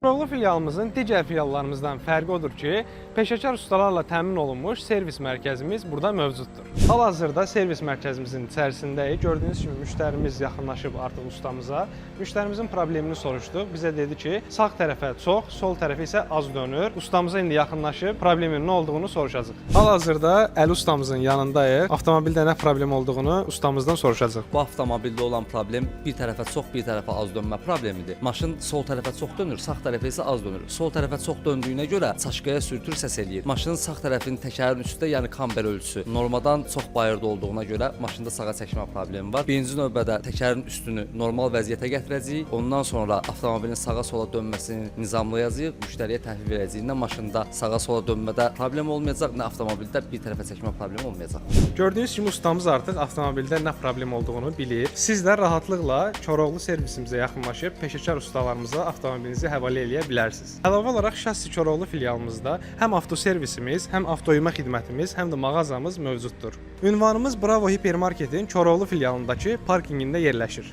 Koroğlu filialımızın digər filiallarımızdan fərqi odur ki, peşəkar ustalarla təmin olunmuş servis mərkəzimiz burada mövcuddur. Hal-hazırda servis mərkəzimizin içərisindəyik. Gördüyünüz kimi müştərimiz yaxınlaşıb artıq ustamıza. Müştərimizin problemini soruşduq. Bizə dedi ki, sağ tərəfə çox, sol tərəfə isə az dönür. Ustamıza indi yaxınlaşıb problemin nə olduğunu soruşacağıq. Hal-hazırda Əli ustamızın yanındayıq. Avtomobildə nə problem olduğunu ustamızdan soruşacağıq. Bu avtomobildə olan problem bir tərəfə çox, bir tərəfə az dönmə problemidir. Maşın sol tərəfə çox dönür, sağ tərəfə isə az dönür. Sol tərəfə çox döndüyünə görə çaşqaya sürtür, səs eləyir. Maşının sağ tərəfinin təkərin üstündə, yəni kamber ölçüsü normadan çox bayırda olduğuna görə maşında sağa çəkmə problemi var. Birinci növbədə təkərin üstünü normal vəziyyətə gətirəcəyik. Ondan sonra avtomobilin sağa-sola dönməsini nizamlayacağıq, müştəriyə təhvil verəcəyik. Nə maşında sağa-sola dönmədə problem olmayacaq, nə avtomobildə bir tərəfə çəkmə problemi olmayacaq. Gördüyünüz kimi ustamız artıq avtomobildə nə problem olduğunu bilir. Siz də rahatlıqla Koroğlu servisimizə yaxınlaşıb peşəkar ustalarımıza avtomobilinizi həvalə edə bilərsiniz. Əlavə olaraq Şassi Koroğlu filialımızda həm avtoservisimiz, həm avtoyuma xidmətimiz, həm də mağazamız mövcuddur. Ünvanımız Bravo Hipermarketin Koroğlu filialındakı parkinqində yerləşir.